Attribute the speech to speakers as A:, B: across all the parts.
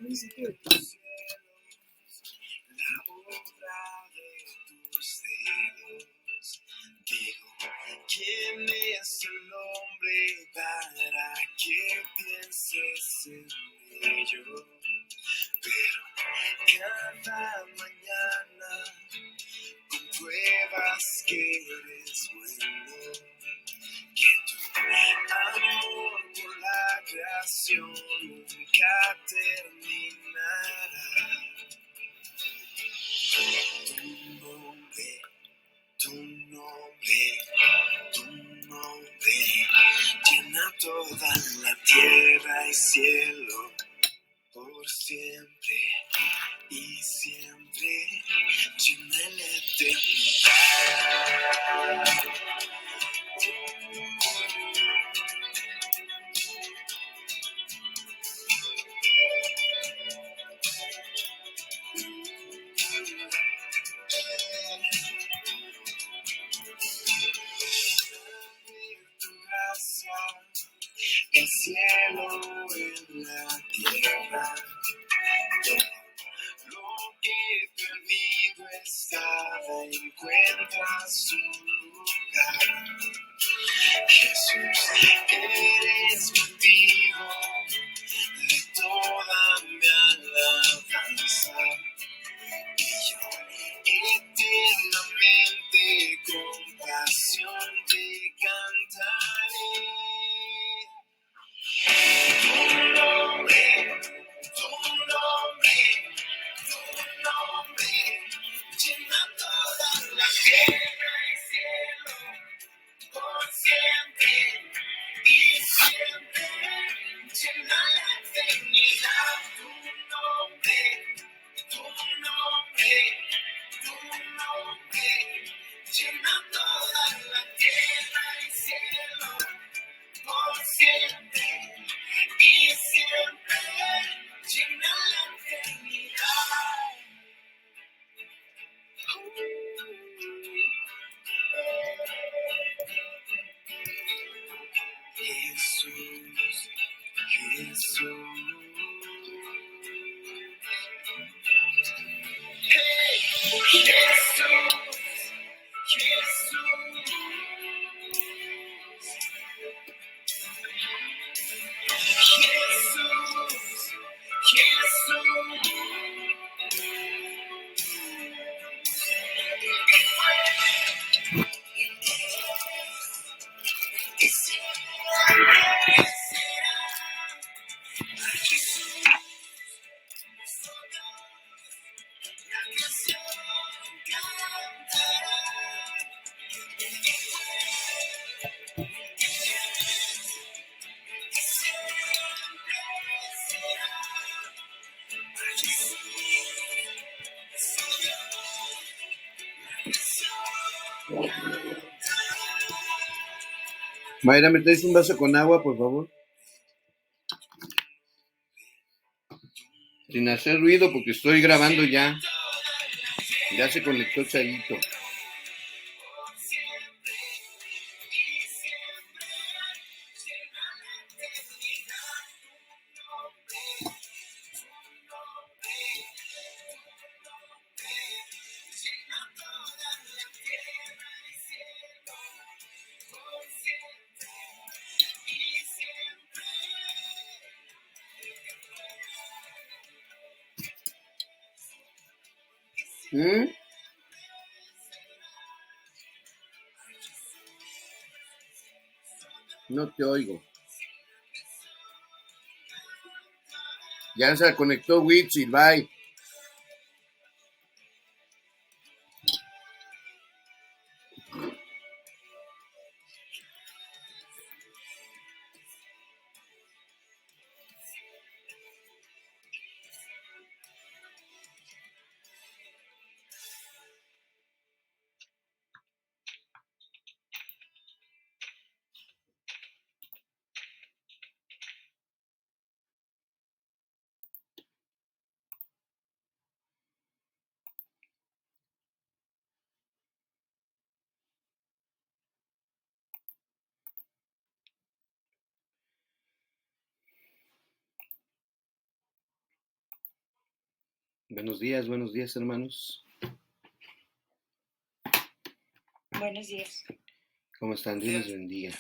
A: La obra de tus dedos. Digo, ¿quién es el hombre para que pienses en ello? Pero cada mañana compruebas que eres bueno, que tu amor por la creación nunca terminará. Tu nombre, tu nombre llena toda la tierra y cielo por siempre y siempre llena la eternidad. Tu gracia, el cielo en la tierra, lo que perdido estaba encuentra su lugar. Jesús, eres motivo de toda mi alabanza, y yo eternamente con pasión te cantaré. Tu nombre, tu nombre, tu nombre llena toda la tierra y cielo por siempre y siempre llena la eternidad. Tu nombre, tu nombre, tu nombre llena toda la tierra y cielo por siempre y siempre llena la eternidad. Jesús, Jesús. Hey, Jesús, Jesús. Jesús, Mayra, ¿me traes un vaso con agua, por favor? Sin hacer ruido, porque estoy grabando ya. Ya se conectó Chayito. No te oigo. Ya se conectó Witsi, bye. buenos días, hermanos.
B: Buenos días.
A: ¿Cómo están? Dios les bendiga.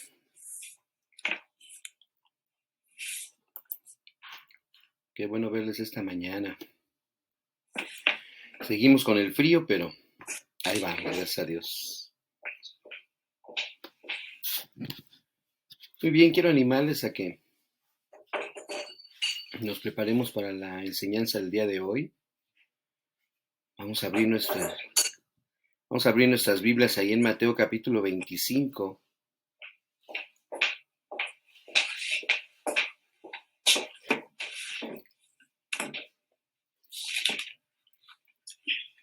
A: Qué bueno verles esta mañana. Seguimos con el frío, pero ahí vamos, gracias a Dios. Muy bien, quiero animarles a que nos preparemos para la enseñanza del día de hoy. Vamos a abrir nuestras Biblias ahí en Mateo capítulo 25.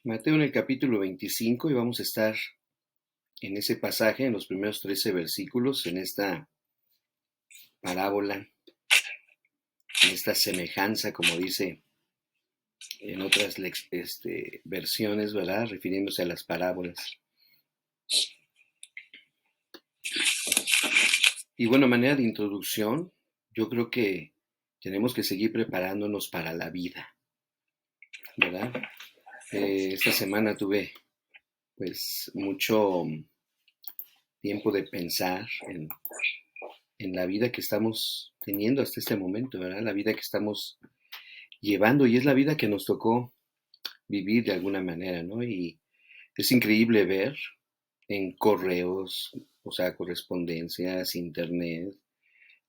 A: Mateo en el capítulo 25 y vamos a estar en ese pasaje, en los primeros 13 versículos, en esta parábola, en esta semejanza, como dice en otras versiones, ¿verdad? Refiriéndose a las parábolas. Y bueno, manera de introducción, yo creo que tenemos que seguir preparándonos para la vida, ¿verdad? Esta semana tuve pues mucho tiempo de pensar en la vida que estamos teniendo hasta este momento, ¿verdad? La vida que estamos llevando y es la vida que nos tocó vivir de alguna manera, ¿no? Y es increíble ver en correos, o sea, correspondencias, internet,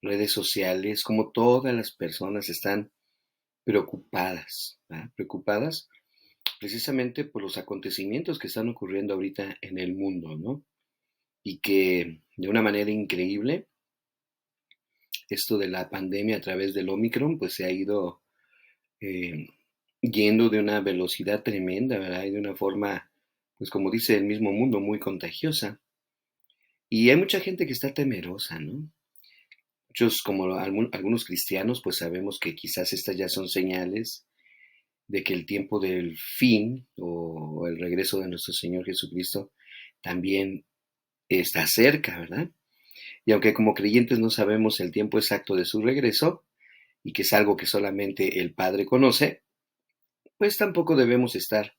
A: redes sociales, como todas las personas están preocupadas, ¿verdad? Preocupadas precisamente por los acontecimientos que están ocurriendo ahorita en el mundo, ¿no? Y que de una manera increíble, esto de la pandemia a través del Omicron, pues se ha ido eh, yendo de una velocidad tremenda, ¿verdad? Y de una forma, pues como dice el mismo mundo, muy contagiosa. Y hay mucha gente que está temerosa, ¿no? Muchos, como algunos cristianos, pues sabemos que quizás estas ya son señales de que el tiempo del fin o el regreso de nuestro Señor Jesucristo también está cerca, ¿verdad? Y aunque como creyentes no sabemos el tiempo exacto de su regreso, y que es algo que solamente el Padre conoce, pues tampoco debemos estar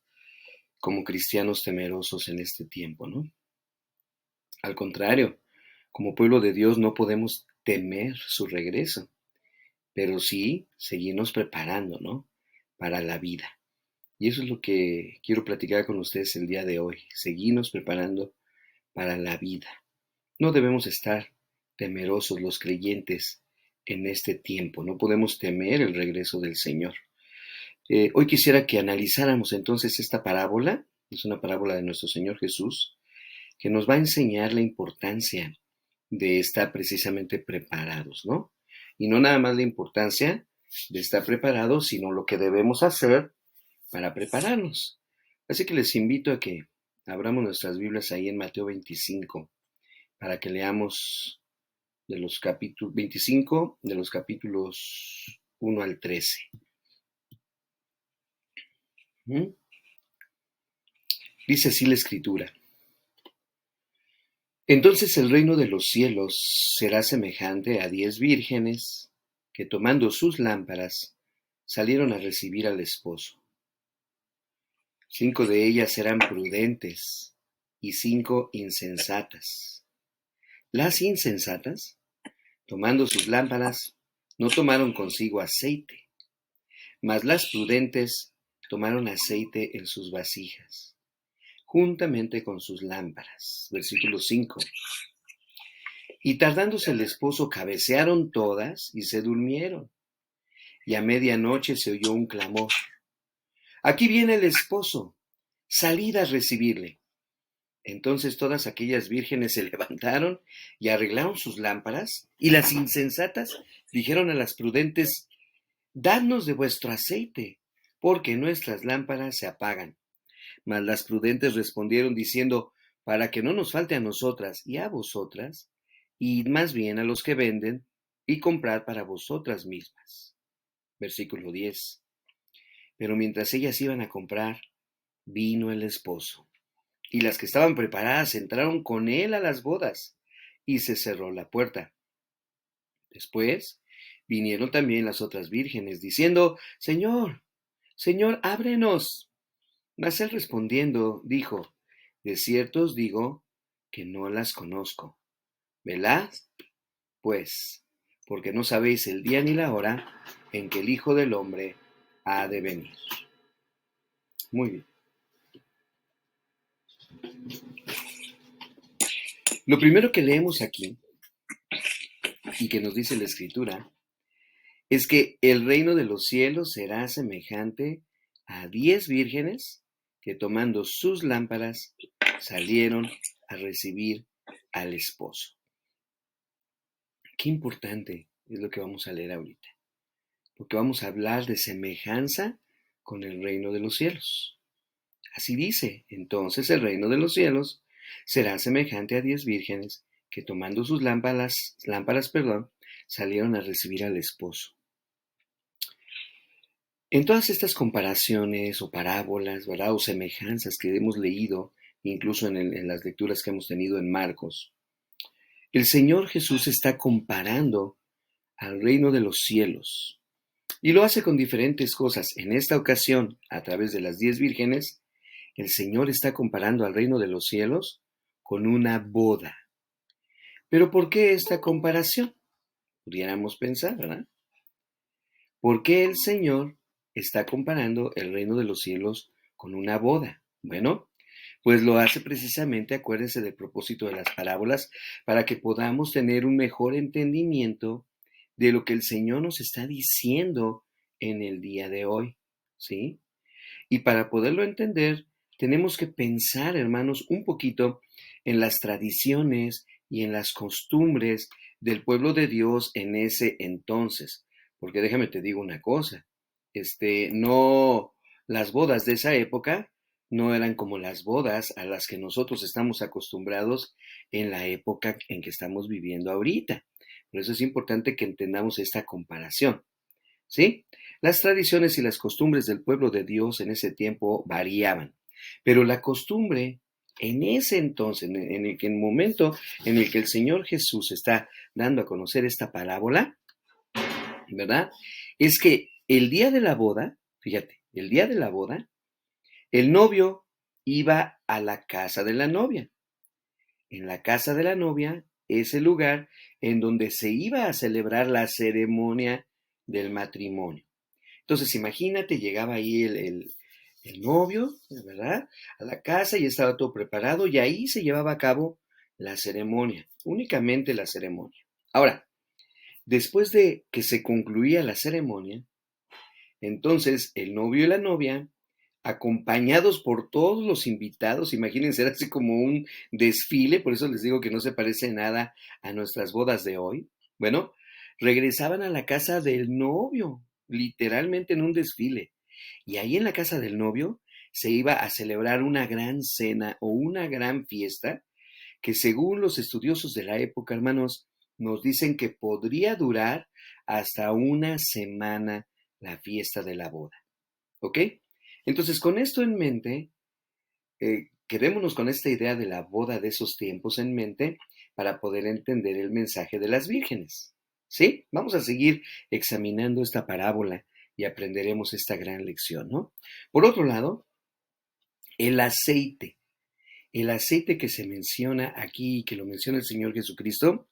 A: como cristianos temerosos en este tiempo, ¿no? Al contrario, como pueblo de Dios no podemos temer su regreso, pero sí seguirnos preparando, ¿no? Para la vida. Y eso es lo que quiero platicar con ustedes el día de hoy, seguirnos preparando para la vida. No debemos estar temerosos los creyentes en este tiempo, no podemos temer el regreso del Señor. Hoy quisiera que analizáramos entonces esta parábola, es una parábola de nuestro Señor Jesús, que nos va a enseñar la importancia de estar precisamente preparados, ¿no? Y no nada más la importancia de estar preparados, sino lo que debemos hacer para prepararnos. Así que les invito a que abramos nuestras Biblias ahí en Mateo 25, para que leamos de los capítulos 25, de los capítulos 1 al 13. Dice así la Escritura. Entonces el reino de los cielos será semejante a 10 vírgenes que tomando sus lámparas salieron a recibir al esposo. 5 de ellas eran prudentes y 5 insensatas. Las insensatas, tomando sus lámparas, no tomaron consigo aceite, mas las prudentes tomaron aceite en sus vasijas, juntamente con sus lámparas. Versículo 5. Y tardándose el esposo, cabecearon todas y se durmieron. Y a medianoche se oyó un clamor. Aquí viene el esposo, salid a recibirle. Entonces todas aquellas vírgenes se levantaron y arreglaron sus lámparas, y las insensatas dijeron a las prudentes, dadnos de vuestro aceite, porque nuestras lámparas se apagan. Mas las prudentes respondieron diciendo, para que no nos falte a nosotras y a vosotras, id más bien a los que venden y comprad para vosotras mismas. Versículo 10. Pero mientras ellas iban a comprar, vino el esposo, y las que estaban preparadas entraron con él a las bodas, y se cerró la puerta. Después vinieron también las otras vírgenes, diciendo, Señor, Señor, ábrenos. Mas él respondiendo, dijo, de cierto os digo que no las conozco. Velad, pues, porque no sabéis el día ni la hora en que el Hijo del Hombre ha de venir. Muy bien. Lo primero que leemos aquí, y que nos dice la Escritura, es que el reino de los cielos será semejante a 10 vírgenes que tomando sus lámparas salieron a recibir al esposo. Qué importante es lo que vamos a leer ahorita, porque vamos a hablar de semejanza con el reino de los cielos. Así dice, entonces el reino de los cielos será semejante a 10 vírgenes que tomando sus lámparas, salieron a recibir al esposo. En todas estas comparaciones o parábolas, ¿verdad? O semejanzas que hemos leído, incluso en las lecturas que hemos tenido en Marcos, el Señor Jesús está comparando al reino de los cielos y lo hace con diferentes cosas. En esta ocasión, a través de las 10 vírgenes, el Señor está comparando al reino de los cielos con una boda. ¿Pero por qué esta comparación? Pudiéramos pensar, ¿verdad? ¿Por qué el Señor está comparando el reino de los cielos con una boda? Bueno, pues lo hace precisamente, acuérdense del propósito de las parábolas, para que podamos tener un mejor entendimiento de lo que el Señor nos está diciendo en el día de hoy, ¿sí? Y para poderlo entender, tenemos que pensar, hermanos, un poquito en las tradiciones y en las costumbres del pueblo de Dios en ese entonces. Porque déjame te digo una cosa, no, las bodas de esa época no eran como las bodas a las que nosotros estamos acostumbrados en la época en que estamos viviendo ahorita. Por eso es importante que entendamos esta comparación, ¿sí? Las tradiciones y las costumbres del pueblo de Dios en ese tiempo variaban, pero la costumbre en ese entonces, en el momento en el que el Señor Jesús está dando a conocer esta parábola, ¿verdad? Es que el día de la boda, fíjate, el día de la boda, el novio iba a la casa de la novia. En la casa de la novia es el lugar en donde se iba a celebrar la ceremonia del matrimonio. Entonces, imagínate, llegaba ahí el novio, ¿verdad? A la casa y estaba todo preparado y ahí se llevaba a cabo la ceremonia, únicamente la ceremonia. Ahora, después de que se concluía la ceremonia, entonces el novio y la novia, acompañados por todos los invitados, imagínense, era así como un desfile, por eso les digo que no se parece nada a nuestras bodas de hoy. Bueno, regresaban a la casa del novio, literalmente en un desfile. Y ahí en la casa del novio se iba a celebrar una gran cena o una gran fiesta que según los estudiosos de la época, hermanos, nos dicen que podría durar hasta una semana la fiesta de la boda. ¿Ok? Entonces, con esto en mente, quedémonos con esta idea de la boda de esos tiempos en mente para poder entender el mensaje de las vírgenes. ¿Sí? Vamos a seguir examinando esta parábola y aprenderemos esta gran lección, ¿no? Por otro lado, el aceite. El aceite que se menciona aquí, que lo menciona el Señor Jesucristo,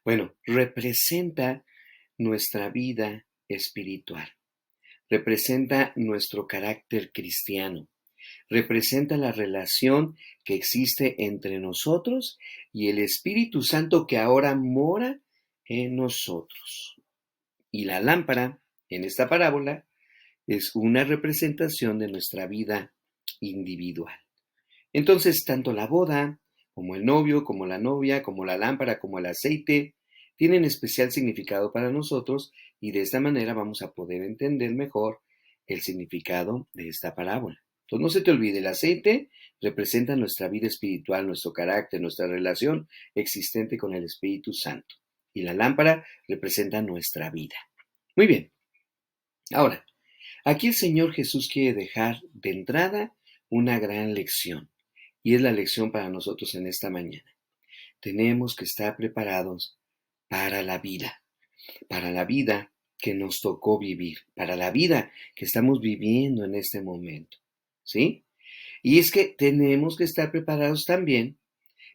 A: bueno, representa nuestra vida espiritual, representa nuestro carácter cristiano, representa la relación que existe entre nosotros y el Espíritu Santo que ahora mora en nosotros. Y la lámpara, en esta parábola, es una representación de nuestra vida individual. Entonces, tanto la boda, como el novio, como la novia, como la lámpara, como el aceite, tienen especial significado para nosotros y de esta manera vamos a poder entender mejor el significado de esta parábola. Entonces, no se te olvide, el aceite representa nuestra vida espiritual, nuestro carácter, nuestra relación existente con el Espíritu Santo. Y la lámpara representa nuestra vida. Muy bien. Ahora, aquí el Señor Jesús quiere dejar de entrada una gran lección. Y es la lección para nosotros en esta mañana. Tenemos que estar preparados para la vida que nos tocó vivir, para la vida que estamos viviendo en este momento, ¿sí? Y es que tenemos que estar preparados también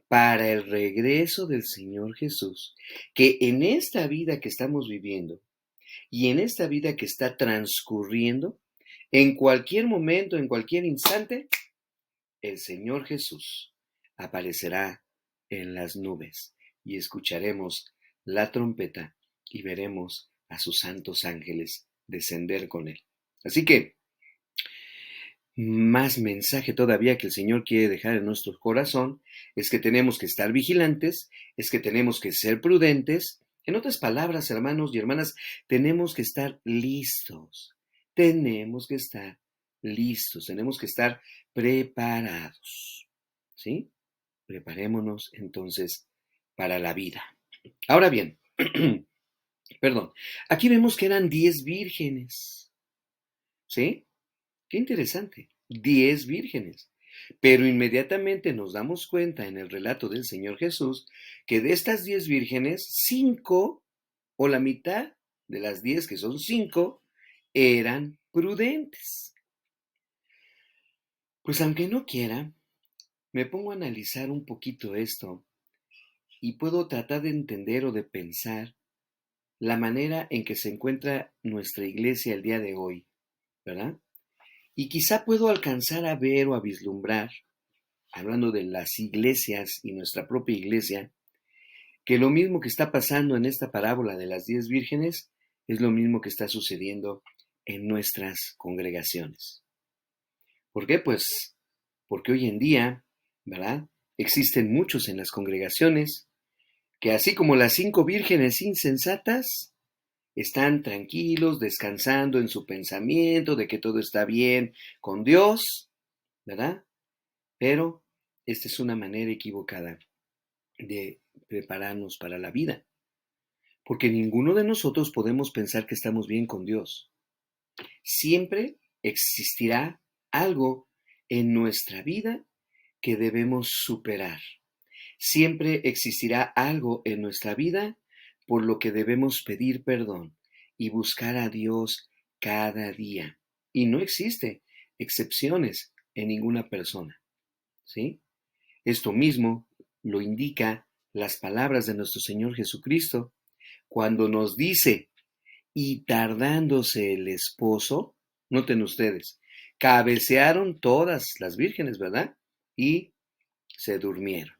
A: para el regreso del Señor Jesús, que en esta vida que estamos viviendo y en esta vida que está transcurriendo, en cualquier momento, en cualquier instante, el Señor Jesús aparecerá en las nubes y escucharemos la trompeta y veremos a sus santos ángeles descender con él. Así que, más mensaje todavía que el Señor quiere dejar en nuestro corazón es que tenemos que estar vigilantes, es que tenemos que ser prudentes. En otras palabras, hermanos y hermanas, tenemos que estar listos, tenemos que estar listos, tenemos que estar preparados, ¿sí? Preparémonos entonces para la vida. Ahora bien, perdón, aquí vemos que eran 10 vírgenes, ¿sí? Qué interesante, 10 vírgenes. Pero inmediatamente nos damos cuenta en el relato del Señor Jesús que de estas 10 vírgenes, 5 o la mitad de las 10, que son 5, eran prudentes. Pues aunque no quiera, me pongo a analizar un poquito esto y puedo tratar de entender o de pensar la manera en que se encuentra nuestra iglesia el día de hoy, ¿verdad? Y quizá puedo alcanzar a ver o a vislumbrar, hablando de las iglesias y nuestra propia iglesia, que lo mismo que está pasando en esta parábola de las 10 vírgenes es lo mismo que está sucediendo en nuestras congregaciones. ¿Por qué? Pues porque hoy en día, ¿verdad? Existen muchos en las congregaciones que así como las 5 vírgenes insensatas, están tranquilos, descansando en su pensamiento de que todo está bien con Dios, ¿verdad? Pero esta es una manera equivocada de prepararnos para la vida, porque ninguno de nosotros podemos pensar que estamos bien con Dios. Siempre existirá algo en nuestra vida que debemos superar. Siempre existirá algo en nuestra vida por lo que debemos pedir perdón y buscar a Dios cada día. Y no existe excepciones en ninguna persona, ¿sí? Esto mismo lo indica las palabras de nuestro Señor Jesucristo cuando nos dice, y tardándose el esposo, noten ustedes, cabecearon todas las vírgenes, ¿verdad? Y se durmieron.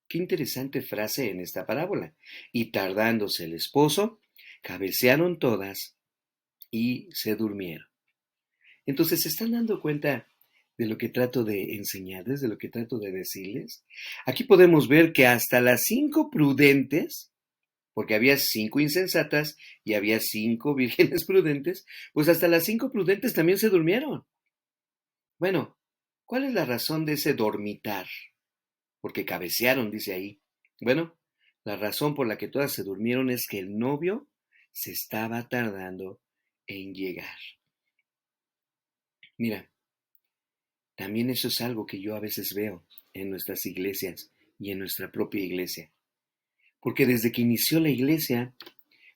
A: Qué interesante frase en esta parábola. Y tardándose el esposo, cabecearon todas y se durmieron. Entonces, ¿se están dando cuenta de lo que trato de enseñarles, de lo que trato de decirles? Aquí podemos ver que hasta las 5 prudentes, porque había 5 insensatas y había 5 vírgenes prudentes, pues hasta las 5 prudentes también se durmieron. Bueno, ¿cuál es la razón de ese dormitar? Porque cabecearon, dice ahí. Bueno, la razón por la que todas se durmieron es que el novio se estaba tardando en llegar. Mira, también eso es algo que yo a veces veo en nuestras iglesias y en nuestra propia iglesia. Porque desde que inició la iglesia,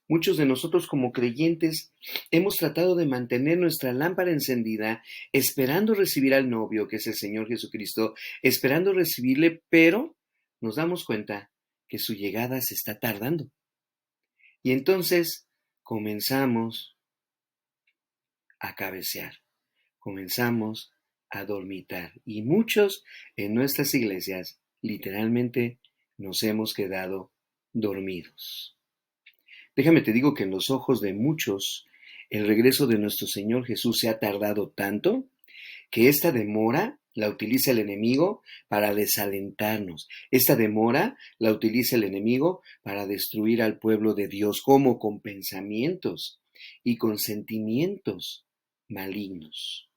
A: muchos de nosotros como creyentes hemos tratado de mantener nuestra lámpara encendida, esperando recibir al novio, que es el Señor Jesucristo, esperando recibirle, pero nos damos cuenta que su llegada se está tardando. Y entonces comenzamos a cabecear, comenzamos a dormitar. Y muchos en nuestras iglesias literalmente nos hemos quedado dormidos. Déjame te digo que en los ojos de muchos el regreso de nuestro Señor Jesús se ha tardado tanto que esta demora la utiliza el enemigo para desalentarnos. Esta demora la utiliza el enemigo para destruir al pueblo de Dios, como con pensamientos y con sentimientos malignos.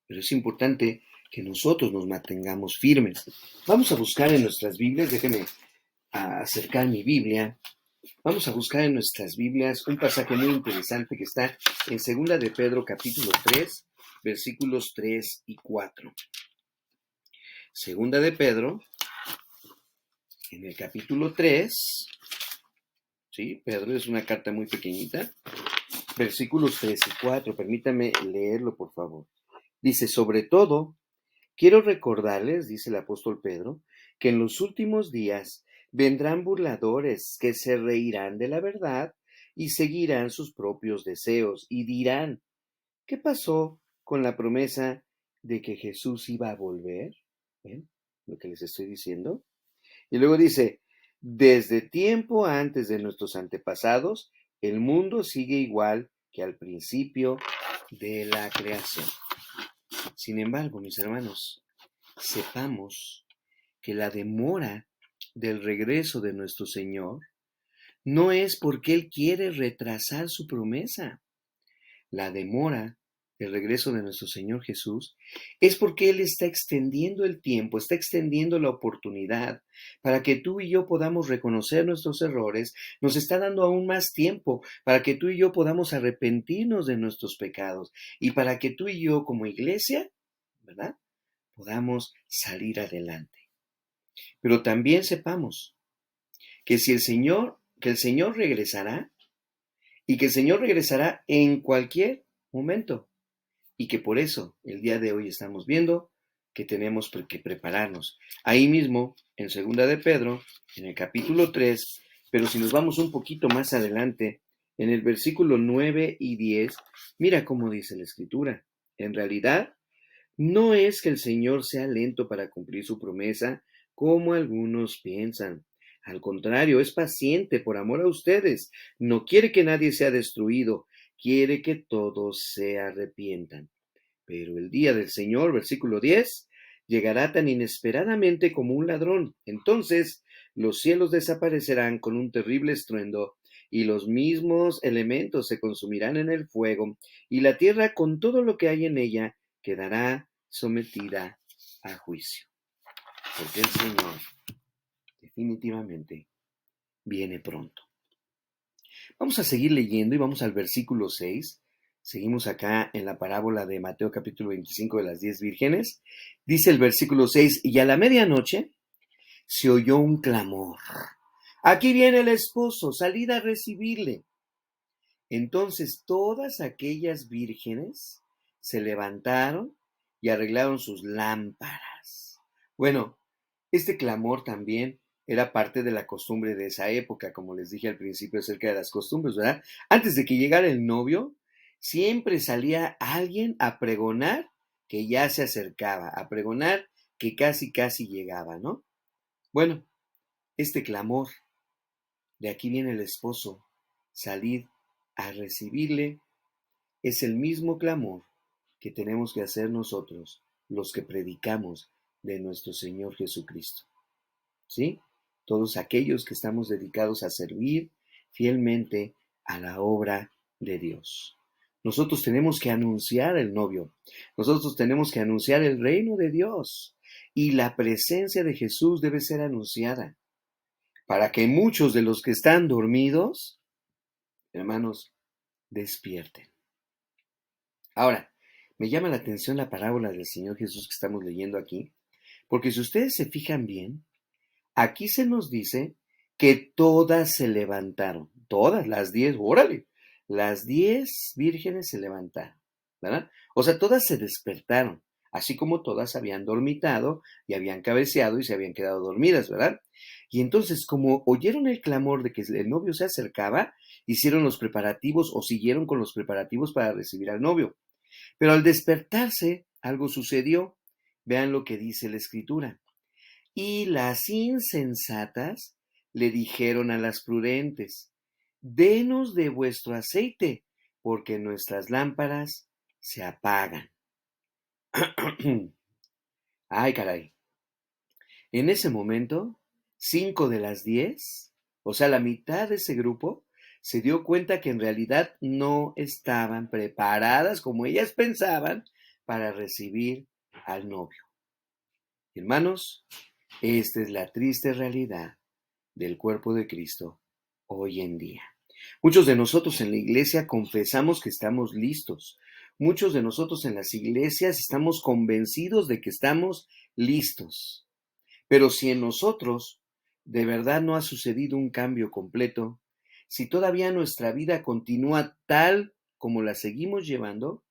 A: Pero es importante que nosotros nos mantengamos firmes. Vamos a buscar en nuestras Biblias, déjenme acercar mi Biblia. Vamos a buscar en nuestras Biblias un pasaje muy interesante que está en 2 de Pedro capítulo 3, versículos 3 y 4. Segunda de Pedro, en el capítulo 3, ¿sí? Pedro es una carta muy pequeñita. versículos 3 y 4. Permítame leerlo, por favor. Dice, sobre todo, quiero recordarles, dice el apóstol Pedro, que en los últimos días vendrán burladores que se reirán de la verdad y seguirán sus propios deseos y dirán, ¿qué pasó con la promesa de que Jesús iba a volver? ¿Ven lo que les estoy diciendo? Y luego dice, desde tiempo antes de nuestros antepasados, el mundo sigue igual que al principio de la creación. Sin embargo, mis hermanos, sepamos que la demora del regreso de nuestro Señor no es porque Él quiere retrasar su promesa. La demora del regreso de nuestro Señor Jesús es porque Él está extendiendo el tiempo, está extendiendo la oportunidad para que tú y yo podamos reconocer nuestros errores, nos está dando aún más tiempo para que tú y yo podamos arrepentirnos de nuestros pecados y para que tú y yo como iglesia, ¿verdad?, podamos salir adelante. Pero también sepamos que si que el Señor regresará y que el Señor regresará en cualquier momento y que por eso el día de hoy estamos viendo que tenemos que prepararnos. Ahí mismo, en segunda de Pedro, en el capítulo 3, pero si nos vamos un poquito más adelante, en el versículo 9 y 10, mira cómo dice la Escritura. En realidad, no es que el Señor sea lento para cumplir su promesa, como algunos piensan. Al contrario, es paciente por amor a ustedes. No quiere que nadie sea destruido, quiere que todos se arrepientan. Pero el día del Señor, versículo 10, llegará tan inesperadamente como un ladrón. Entonces los cielos desaparecerán con un terrible estruendo, y los mismos elementos se consumirán en el fuego, y la tierra con todo lo que hay en ella quedará sometida a juicio. Porque el Señor definitivamente viene pronto. Vamos a seguir leyendo y vamos al versículo 6. Seguimos acá en la parábola de Mateo capítulo 25 de las 10 vírgenes. Dice el versículo 6, y a la medianoche se oyó un clamor. Aquí viene el esposo, salid a recibirle. Entonces todas aquellas vírgenes se levantaron y arreglaron sus lámparas. Bueno, este clamor también era parte de la costumbre de esa época, como les dije al principio acerca de las costumbres, ¿verdad? Antes de que llegara el novio, siempre salía alguien a pregonar que ya se acercaba, a pregonar que casi llegaba, ¿no? Bueno, este clamor, de aquí viene el esposo, salid a recibirle, es el mismo clamor que tenemos que hacer nosotros, los que predicamos de nuestro Señor Jesucristo. ¿Sí? Todos aquellos que estamos dedicados a servir fielmente a la obra de Dios. Nosotros tenemos que anunciar el novio. Nosotros tenemos que anunciar el reino de Dios. Y la presencia de Jesús debe ser anunciada para que muchos de los que están dormidos, hermanos, despierten. Ahora, me llama la atención la parábola del Señor Jesús que estamos leyendo aquí, porque si ustedes se fijan bien, aquí se nos dice que todas se levantaron, todas, las 10, órale, las 10 vírgenes se levantaron, ¿verdad? O sea, todas se despertaron, así como todas habían dormitado y habían cabeceado y se habían quedado dormidas, ¿verdad? Y entonces, como oyeron el clamor de que el novio se acercaba, hicieron los preparativos o siguieron con los preparativos para recibir al novio. Pero al despertarse, algo sucedió. Vean lo que dice la Escritura. Y las insensatas le dijeron a las prudentes, denos de vuestro aceite, porque nuestras lámparas se apagan. Ay, caray. En ese momento, 5 de las 10, o sea, la mitad de ese grupo, se dio cuenta que en realidad no estaban preparadas como ellas pensaban para recibir al novio. Hermanos, esta es la triste realidad del cuerpo de Cristo hoy en día. Muchos de nosotros en la iglesia confesamos que estamos listos. Muchos de nosotros en las iglesias estamos convencidos de que estamos listos. Pero si en nosotros de verdad no ha sucedido un cambio completo, si todavía nuestra vida continúa tal como la seguimos llevando,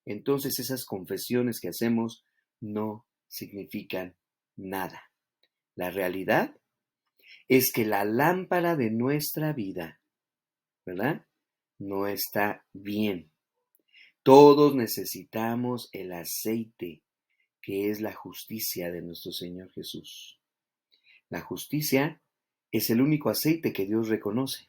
A: entonces esas confesiones que hacemos no significan nada. La realidad es que la lámpara de nuestra vida, ¿verdad?, no está bien. Todos necesitamos el aceite, que es la justicia de nuestro Señor Jesús. La justicia es el único aceite que Dios reconoce.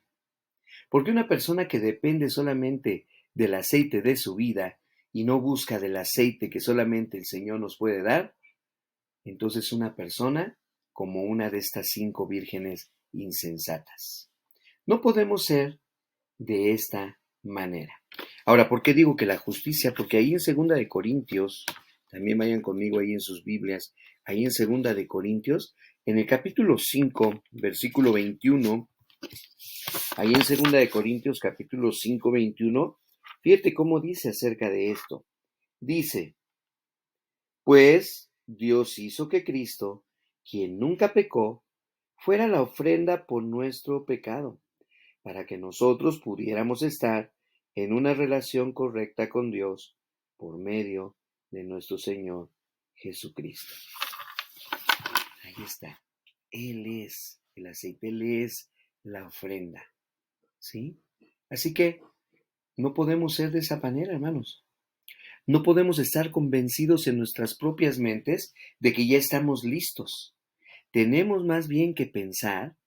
A: Porque una persona que depende solamente del aceite de su vida y no busca del aceite que solamente el Señor nos puede dar, entonces una persona como una de estas 5 vírgenes insensatas. No podemos ser de esta manera. Ahora, ¿por qué digo que la justicia? Porque ahí en 2 Corintios, también vayan conmigo ahí en sus Biblias, ahí en 2 Corintios, en el capítulo 5, versículo 21, ahí en 2 Corintios capítulo 5, 21, fíjate cómo dice acerca de esto. Dice, pues Dios hizo que Cristo, quien nunca pecó, fuera la ofrenda por nuestro pecado, para que nosotros pudiéramos estar en una relación correcta con Dios por medio de nuestro Señor Jesucristo. Ahí está. Él es el aceite, Él es la ofrenda. ¿Sí? Así que no podemos ser de esa manera, hermanos. No podemos estar convencidos en nuestras propias mentes de que ya estamos listos. Tenemos más bien que pensar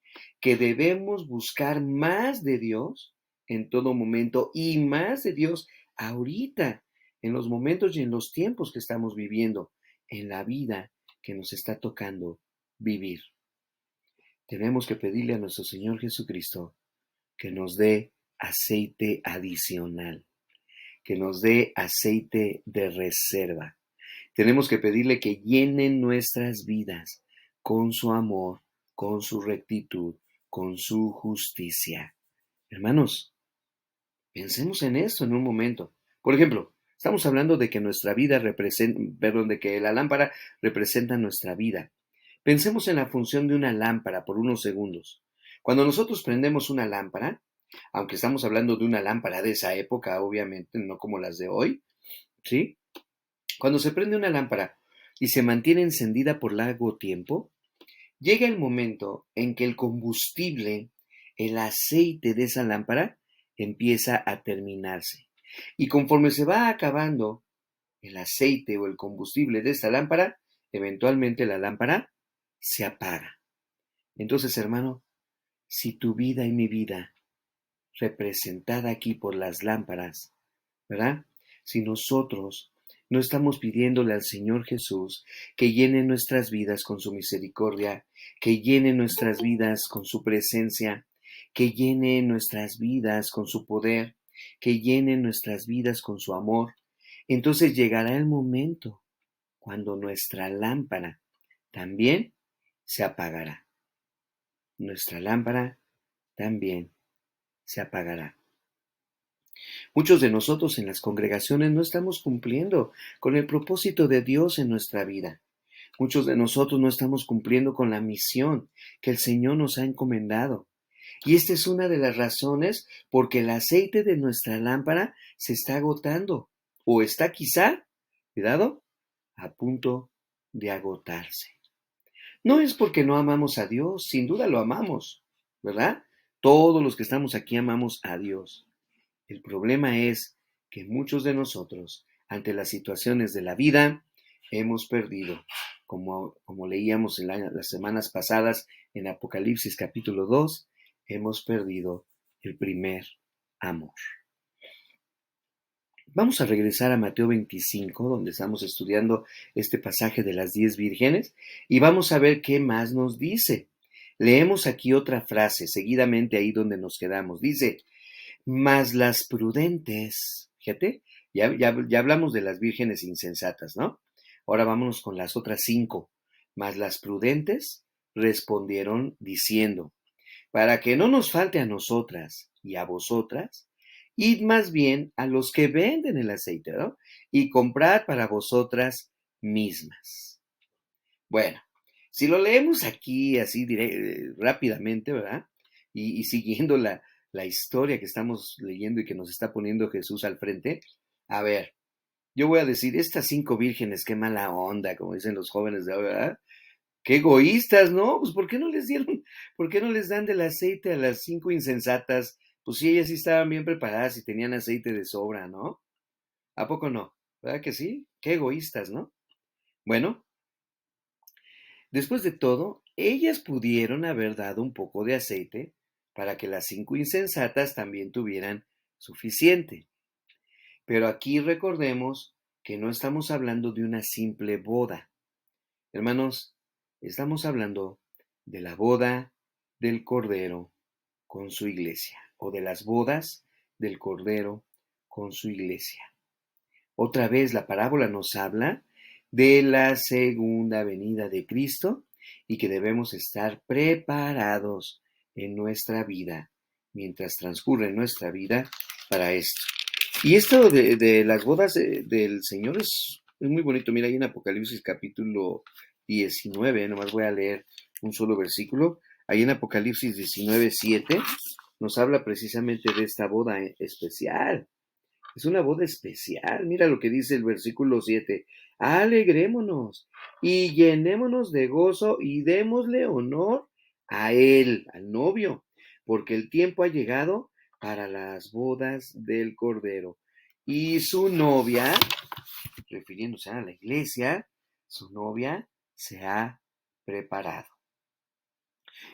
A: que debemos buscar más de Dios en todo momento y más de Dios ahorita, en los momentos y en los tiempos que estamos viviendo, en la vida que nos está tocando vivir. Tenemos que pedirle a nuestro Señor Jesucristo que nos dé aceite adicional, que nos dé aceite de reserva. Tenemos que pedirle que llene nuestras vidas con su amor, con su rectitud, con su justicia. Hermanos, pensemos en esto en un momento. Por ejemplo, estamos hablando de que nuestra vida de que la lámpara representa nuestra vida. Pensemos en la función de una lámpara por unos segundos. Cuando nosotros prendemos una lámpara, aunque estamos hablando de una lámpara de esa época, obviamente, no como las de hoy, ¿sí? Cuando se prende una lámpara y se mantiene encendida por largo tiempo, llega el momento en que el combustible, el aceite de esa lámpara, empieza a terminarse. Y conforme se va acabando el aceite o el combustible de esta lámpara, eventualmente la lámpara se apaga. Entonces, hermano, si tu vida y mi vida, representada aquí por las lámparas, ¿verdad? Si nosotros no estamos pidiéndole al Señor Jesús que llene nuestras vidas con su misericordia, que llene nuestras vidas con su presencia, que llene nuestras vidas con su poder, que llene nuestras vidas con su amor, entonces llegará el momento cuando nuestra lámpara también se apagará. Nuestra lámpara también se apagará. Muchos de nosotros en las congregaciones no estamos cumpliendo con el propósito de Dios en nuestra vida. Muchos de nosotros no estamos cumpliendo con la misión que el Señor nos ha encomendado. Y esta es una de las razones porque el aceite de nuestra lámpara se está agotando o está quizá, cuidado, a punto de agotarse. No es porque no amamos a Dios, sin duda lo amamos, ¿verdad? Todos los que estamos aquí amamos a Dios. El problema es que muchos de nosotros, ante las situaciones de la vida, hemos perdido, como leíamos las semanas pasadas en Apocalipsis capítulo 2, hemos perdido el primer amor. Vamos a regresar a Mateo 25, donde estamos estudiando este pasaje de las 10 vírgenes, y vamos a ver qué más nos dice. Leemos aquí otra frase, seguidamente ahí donde nos quedamos. Dice, mas las prudentes, fíjate, ya hablamos de las vírgenes insensatas, ¿no? Ahora vámonos con las otras 5. Mas las prudentes respondieron diciendo, para que no nos falte a nosotras y a vosotras, id más bien a los que venden el aceite, ¿no? Y comprad para vosotras mismas. Bueno, si lo leemos aquí así rápidamente, ¿verdad? Y siguiendo la historia que estamos leyendo y que nos está poniendo Jesús al frente, a ver, yo voy a decir, estas 5 vírgenes, qué mala onda, como dicen los jóvenes de ahora, ¿verdad? Qué egoístas, ¿no? Pues por qué no les dan del aceite a las 5 insensatas? Pues sí, ellas sí estaban bien preparadas y tenían aceite de sobra, ¿no? ¿A poco no? ¿Verdad que sí? Qué egoístas, ¿no? Bueno, después de todo, ellas pudieron haber dado un poco de aceite para que las 5 insensatas también tuvieran suficiente. Pero aquí recordemos que no estamos hablando de una simple boda. Hermanos, estamos hablando de la boda del Cordero con su iglesia, o de las bodas del Cordero con su iglesia. Otra vez la parábola nos habla de la segunda venida de Cristo y que debemos estar preparados en nuestra vida, mientras transcurre nuestra vida, para esto. Y esto de las bodas del Señor es muy bonito. Mira, ahí en Apocalipsis capítulo 19, nomás voy a leer un solo versículo. Ahí en Apocalipsis 19:7 nos habla precisamente de esta boda especial. Es una boda especial. Mira lo que dice el versículo 7. Alegrémonos y llenémonos de gozo y démosle honor a él, al novio, porque el tiempo ha llegado para las bodas del Cordero. Y su novia, refiriéndose a la iglesia, su novia se ha preparado.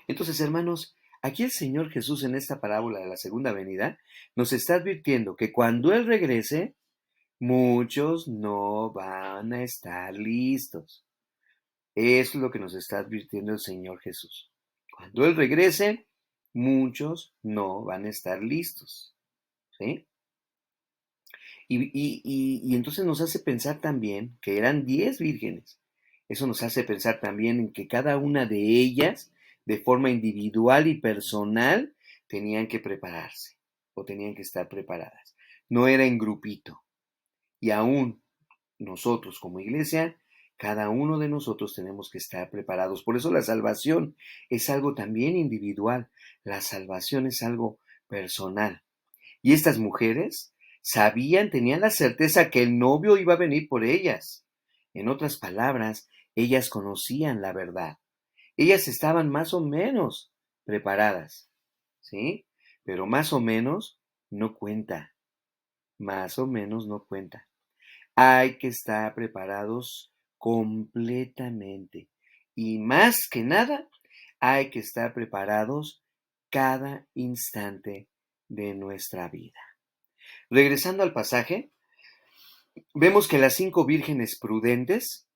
A: Entonces, hermanos, aquí el Señor Jesús en esta parábola de la segunda venida nos está advirtiendo que cuando Él regrese, muchos no van a estar listos. Eso es lo que nos está advirtiendo el Señor Jesús. Cuando Él regrese, muchos no van a estar listos. ¿Sí? Y entonces nos hace pensar también que eran 10 vírgenes. Eso nos hace pensar también en que cada una de ellas, de forma individual y personal, tenían que prepararse o tenían que estar preparadas. No era en grupito. Y aún nosotros como iglesia, cada uno de nosotros tenemos que estar preparados. Por eso la salvación es algo también individual. La salvación es algo personal. Y estas mujeres sabían, tenían la certeza que el novio iba a venir por ellas. En otras palabras, ellas conocían la verdad. Ellas estaban más o menos preparadas, ¿sí? Pero más o menos no cuenta. Más o menos no cuenta. Hay que estar preparados completamente. Y más que nada, hay que estar preparados cada instante de nuestra vida. Regresando al pasaje, vemos que las 5 vírgenes prudentes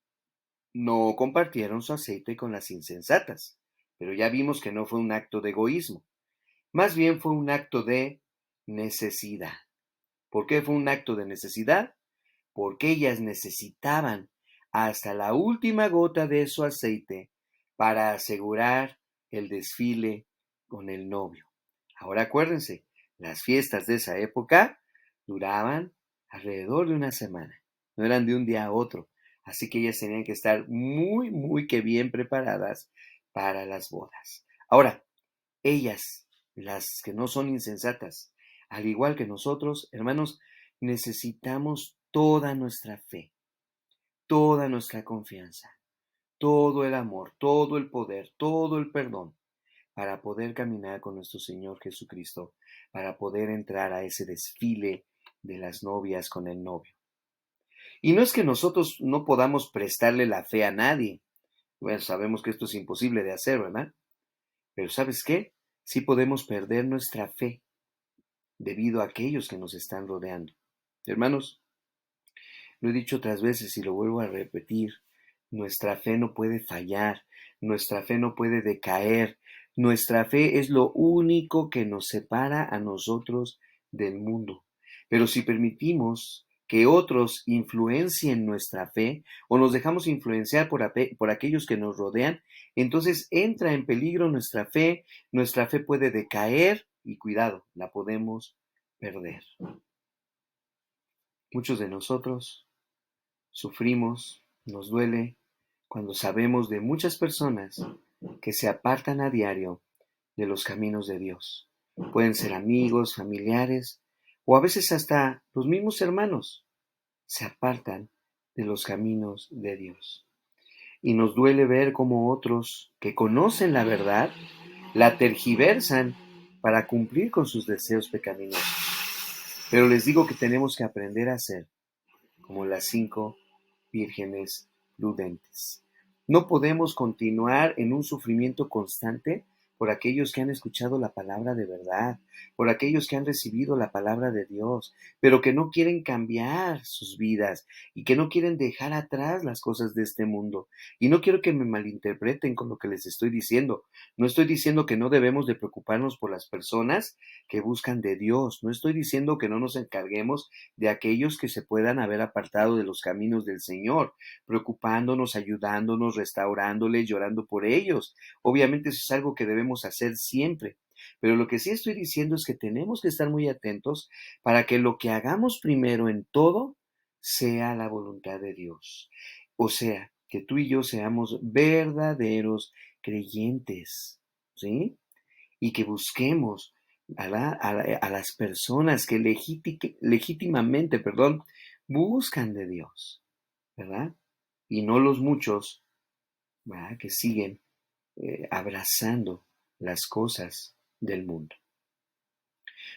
A: no compartieron su aceite con las insensatas, pero ya vimos que no fue un acto de egoísmo, más bien fue un acto de necesidad. ¿Por qué fue un acto de necesidad? Porque ellas necesitaban hasta la última gota de su aceite para asegurar el desfile con el novio. Ahora acuérdense, las fiestas de esa época duraban alrededor de una semana, no eran de un día a otro, así que ellas tenían que estar muy, muy que bien preparadas para las bodas. Ahora, ellas, las que no son insensatas, al igual que nosotros, hermanos, necesitamos toda nuestra fe, toda nuestra confianza, todo el amor, todo el poder, todo el perdón, para poder caminar con nuestro Señor Jesucristo, para poder entrar a ese desfile de las novias con el novio. Y no es que nosotros no podamos prestarle la fe a nadie. Bueno, sabemos que esto es imposible de hacer, ¿verdad? Pero ¿sabes qué? Sí podemos perder nuestra fe debido a aquellos que nos están rodeando. Hermanos, lo he dicho otras veces y lo vuelvo a repetir, nuestra fe no puede fallar, nuestra fe no puede decaer, nuestra fe es lo único que nos separa a nosotros del mundo. Pero si permitimos que otros influencien nuestra fe o nos dejamos influenciar por aquellos que nos rodean, entonces entra en peligro nuestra fe puede decaer y cuidado, la podemos perder. Muchos de nosotros sufrimos, nos duele cuando sabemos de muchas personas que se apartan a diario de los caminos de Dios. pueden ser amigos, familiares, o a veces hasta los mismos hermanos, se apartan de los caminos de Dios. Y nos duele ver cómo otros que conocen la verdad la tergiversan para cumplir con sus deseos pecaminosos. Pero les digo que tenemos que aprender a ser como las 5 vírgenes prudentes. No podemos continuar en un sufrimiento constante por aquellos que han escuchado la palabra de verdad, por aquellos que han recibido la palabra de Dios, pero que no quieren cambiar sus vidas y que no quieren dejar atrás las cosas de este mundo. Y no quiero que me malinterpreten con lo que les estoy diciendo. No estoy diciendo que no debemos de preocuparnos por las personas que buscan de Dios. No estoy diciendo que no nos encarguemos de aquellos que se puedan haber apartado de los caminos del Señor, preocupándonos, ayudándonos, restaurándoles, llorando por ellos. Obviamente eso es algo que debemos hacer siempre. Pero lo que sí estoy diciendo es que tenemos que estar muy atentos para que lo que hagamos primero en todo sea la voluntad de Dios. O sea, que tú y yo seamos verdaderos creyentes, ¿sí? Y que busquemos a las personas que legítimamente, buscan de Dios, ¿verdad? Y no los muchos, ¿verdad?, que siguen abrazando las cosas del mundo.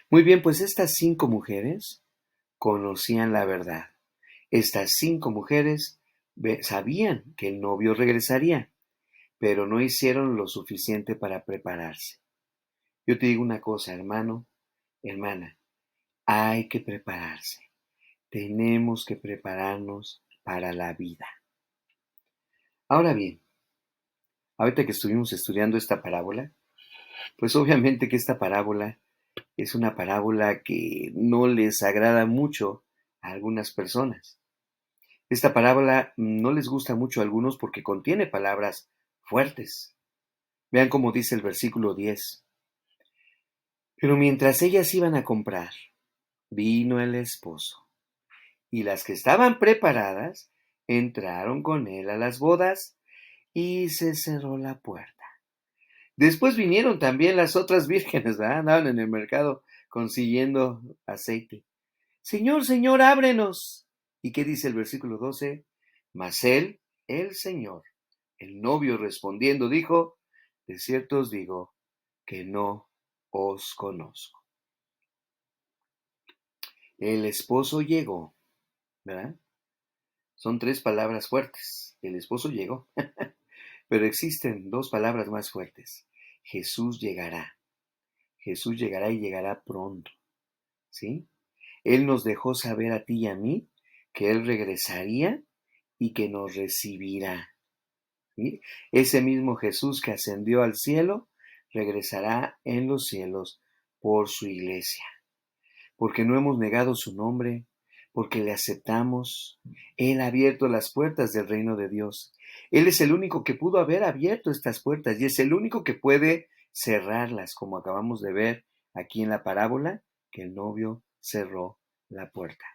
A: Muy bien, pues estas 5 mujeres conocían la verdad. Estas 5 mujeres sabían que el novio regresaría, pero no hicieron lo suficiente para prepararse. Yo te digo una cosa, hermano, hermana, hay que prepararse. Tenemos que prepararnos para la vida. Ahora bien, ahorita que estuvimos estudiando esta parábola, pues obviamente que esta parábola es una parábola que no les agrada mucho a algunas personas. Esta parábola no les gusta mucho a algunos porque contiene palabras fuertes. Vean cómo dice el versículo 10. Pero mientras ellas iban a comprar, vino el esposo, y las que estaban preparadas entraron con él a las bodas y se cerró la puerta. Después vinieron también las otras vírgenes, ¿verdad? Andaban en el mercado consiguiendo aceite. Señor, Señor, ábrenos. ¿Y qué dice el versículo 12? Mas él, el Señor, el novio respondiendo, dijo, de cierto os digo que no os conozco. El esposo llegó, ¿verdad? Son 3 palabras fuertes. El esposo llegó. Pero existen 2 palabras más fuertes. Jesús llegará. Jesús llegará y llegará pronto. ¿Sí? Él nos dejó saber a ti y a mí que Él regresaría y que nos recibirá. ¿Sí? Ese mismo Jesús que ascendió al cielo regresará en los cielos por su iglesia. Porque no hemos negado su nombre, porque le aceptamos. Él ha abierto las puertas del reino de Dios. Él es el único que pudo haber abierto estas puertas y es el único que puede cerrarlas, como acabamos de ver aquí en la parábola, que el novio cerró la puerta.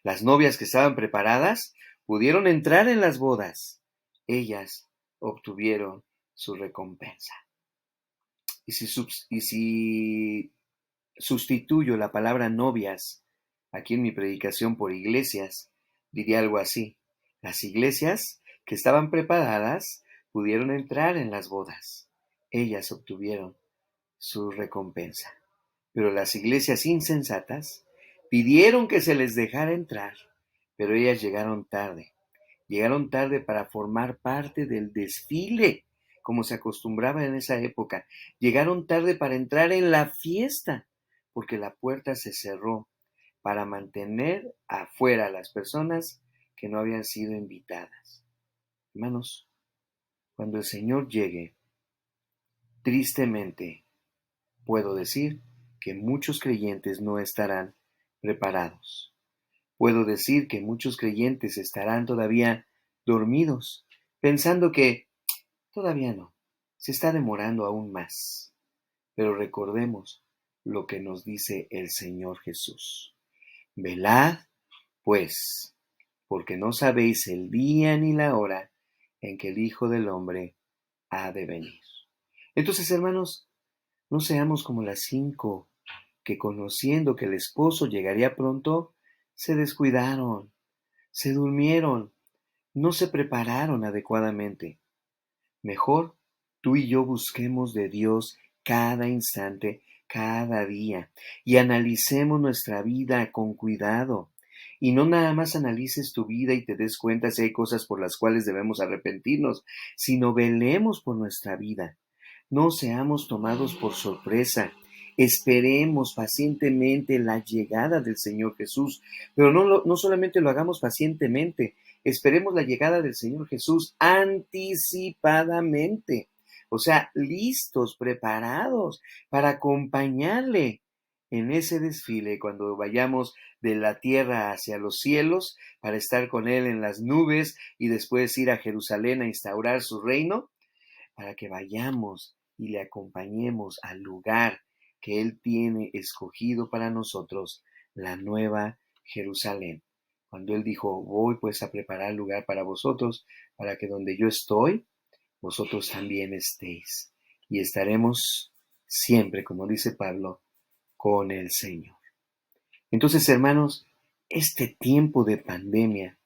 A: Las novias que estaban preparadas pudieron entrar en las bodas. Ellas obtuvieron su recompensa. Y si sustituyo la palabra novias aquí en mi predicación por iglesias, diría algo así. Las iglesias que estaban preparadas pudieron entrar en las bodas. Ellas obtuvieron su recompensa. Pero las iglesias insensatas pidieron que se les dejara entrar, pero ellas llegaron tarde. Llegaron tarde para formar parte del desfile, como se acostumbraba en esa época. Llegaron tarde para entrar en la fiesta, porque la puerta se cerró para mantener afuera a las personas que no habían sido invitadas. Hermanos, cuando el Señor llegue, tristemente puedo decir que muchos creyentes no estarán preparados. Puedo decir que muchos creyentes estarán todavía dormidos, pensando que todavía no, se está demorando aún más. Pero recordemos lo que nos dice el Señor Jesús. Velad, pues, porque no sabéis el día ni la hora en que el Hijo del Hombre ha de venir. Entonces, hermanos, No seamos como las 5 que conociendo que el esposo llegaría pronto, se descuidaron, se durmieron, no se prepararon adecuadamente. Mejor tú y yo busquemos de Dios cada instante, cada día, y analicemos nuestra vida con cuidado. Y no nada más analices tu vida y te des cuenta si hay cosas por las cuales debemos arrepentirnos, sino velemos por nuestra vida. No seamos tomados por sorpresa. Esperemos pacientemente la llegada del Señor Jesús, pero no solamente lo hagamos pacientemente, esperemos la llegada del Señor Jesús anticipadamente, o sea, listos, preparados para acompañarle en ese desfile cuando vayamos de la tierra hacia los cielos para estar con Él en las nubes y después ir a Jerusalén a instaurar su reino, para que vayamos y le acompañemos al lugar que Él tiene escogido para nosotros, la nueva Jerusalén. Cuando Él dijo, voy pues a preparar lugar para vosotros, para que donde yo estoy, vosotros también estéis. Y estaremos siempre, como dice Pablo, con el Señor. Entonces, hermanos, este tiempo de pandemia,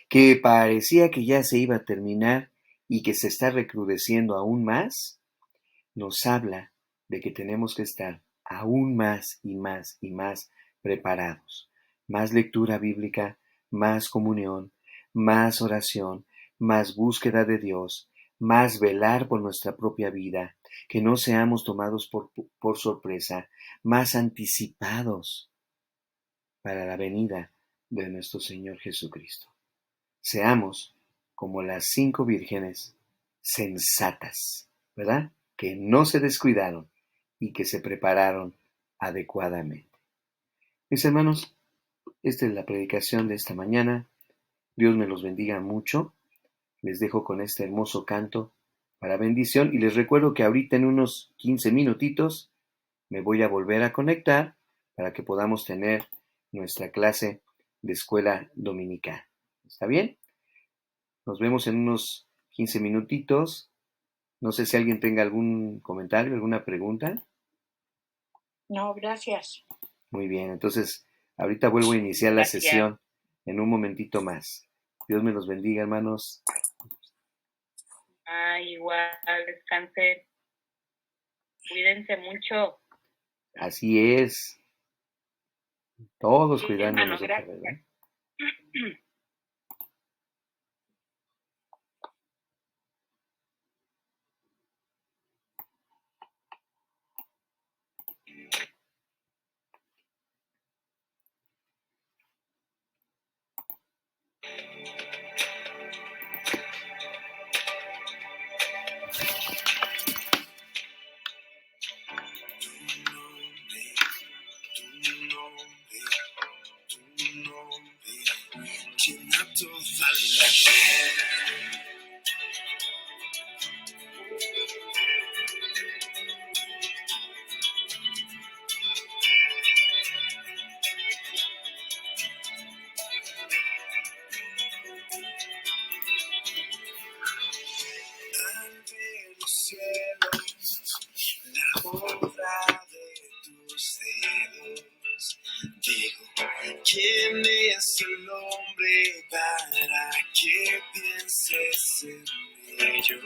A: que parecía que ya se iba a terminar y que se está recrudeciendo aún más, nos habla de que tenemos que estar aún más y más y más preparados. Más lectura bíblica, más comunión, más oración, más búsqueda de Dios, más velar por nuestra propia vida, que no seamos tomados por sorpresa, más anticipados para la venida de nuestro Señor Jesucristo. Seamos como las 5 vírgenes sensatas, ¿verdad? Que no se descuidaron y que se prepararon adecuadamente. Mis hermanos, esta es la predicación de esta mañana. Dios me los bendiga mucho. Les dejo con este hermoso canto para bendición y les recuerdo que ahorita en unos 15 minutitos me voy a volver a conectar para que podamos tener nuestra clase de escuela dominical. ¿Está bien? Nos vemos en unos 15 minutitos. No sé si alguien tenga algún comentario, alguna pregunta.
B: No, gracias.
A: Muy bien, entonces ahorita vuelvo a iniciar la sesión en un momentito más. Dios me los bendiga, hermanos.
C: Igual, descansen. Cuídense mucho.
A: Así es. Todos
C: Sí,
A: cuidándonos,
C: hermano,
A: ¿verdad?
D: Llena toda la tierra. Al ver los cielos, la obra de tus dedos, digo, ¿quién es el hombre para que pienses en ello?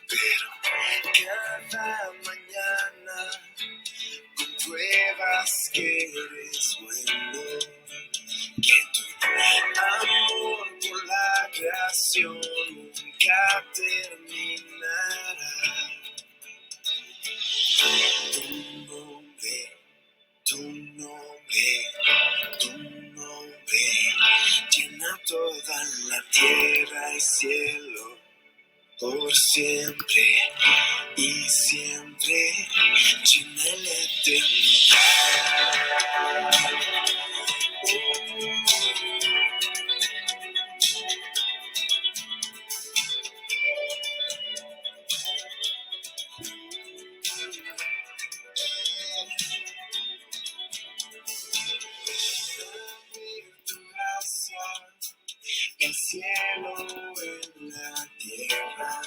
D: Pero cada mañana compruebas que eres bueno, que tu amor por la creación nunca terminará. Tu nombre, tu nombre llena toda la tierra y cielo por siempre y siempre, llena la eternidad. El cielo en la tierra,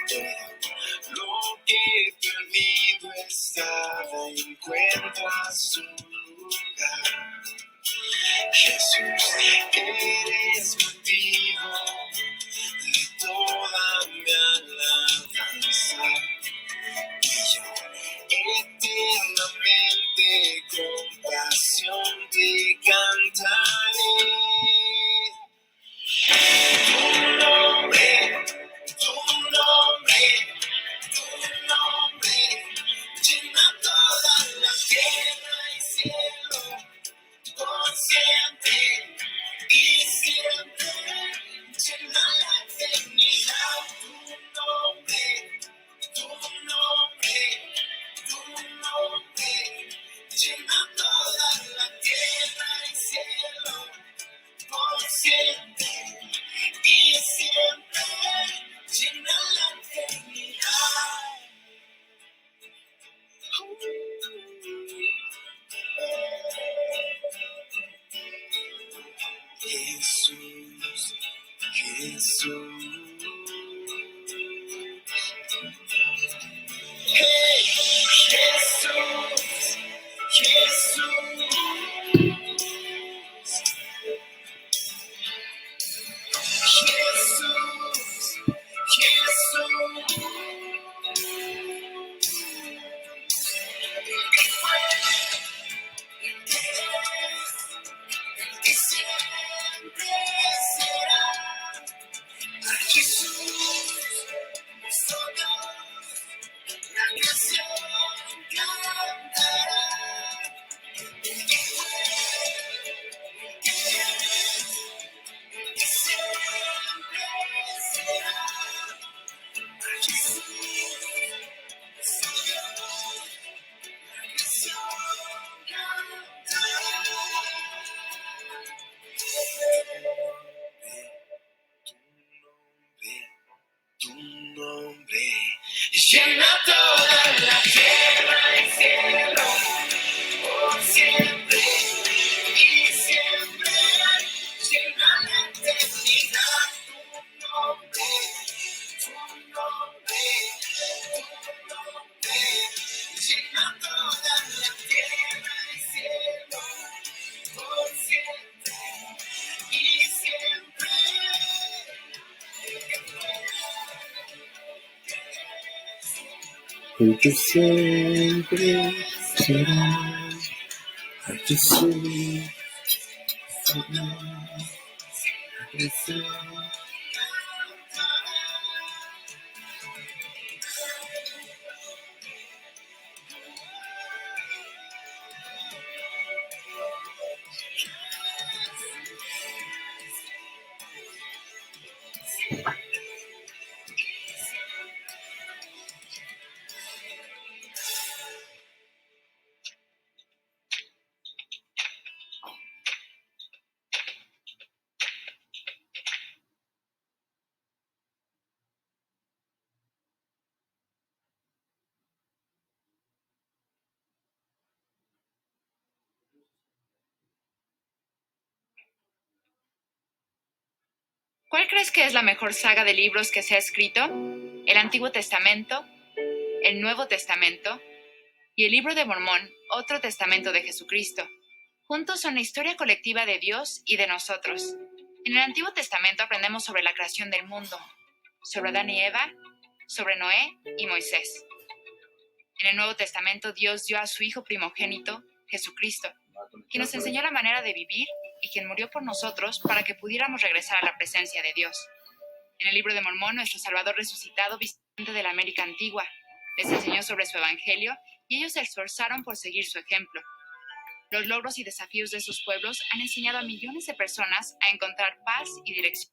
D: todo lo que he perdido cada encuentra su lugar. Jesús, eres motivo de toda mi alabanza. Y yo eternamente con pasión te cantaré. Tu nombre, tu nombre, tu nombre, llena toda la tierra y cielo, por siempre y siempre, llena la eternidad. Tu nombre, tu nombre, tu nombre, llena toda la tierra y cielo, por siempre y siempre, llena la eternidad. Jesús, Jesús. Hey, Jesús, Jesús. Jesús, Jesús. El que fue, el que es, el que siempre será. A Jesús, nuestro Dios, la creación cantará. El que fue, el que es, el que siempre será. A Jesús, nuestro Dios, la creación cantará. Tu nombre llena toda la tierra y cielo, por siempre y siempre, llena la eternidad. Tu nombre, tu nombre, tu nombre, llena toda la tierra y cielo, por siempre y siempre. El que siempre será, el que siempre será, el que siempre.
E: ¿Cuál crees que es la mejor saga de libros que se ha escrito? ¿El Antiguo Testamento, el Nuevo Testamento y el Libro de Mormón, otro testamento de Jesucristo? Juntos son la historia colectiva de Dios y de nosotros. En el Antiguo Testamento aprendemos sobre la creación del mundo, sobre Adán y Eva, sobre Noé y Moisés. En el Nuevo Testamento Dios dio a su Hijo primogénito, Jesucristo, quien nos enseñó la manera de vivir y quien murió por nosotros para que pudiéramos regresar a la presencia de Dios. En el Libro de Mormón, nuestro Salvador resucitado, visitante de la América antigua, les enseñó sobre su evangelio y ellos se esforzaron por seguir su ejemplo. Los logros y desafíos de esos pueblos han enseñado a millones de personas a encontrar paz y dirección.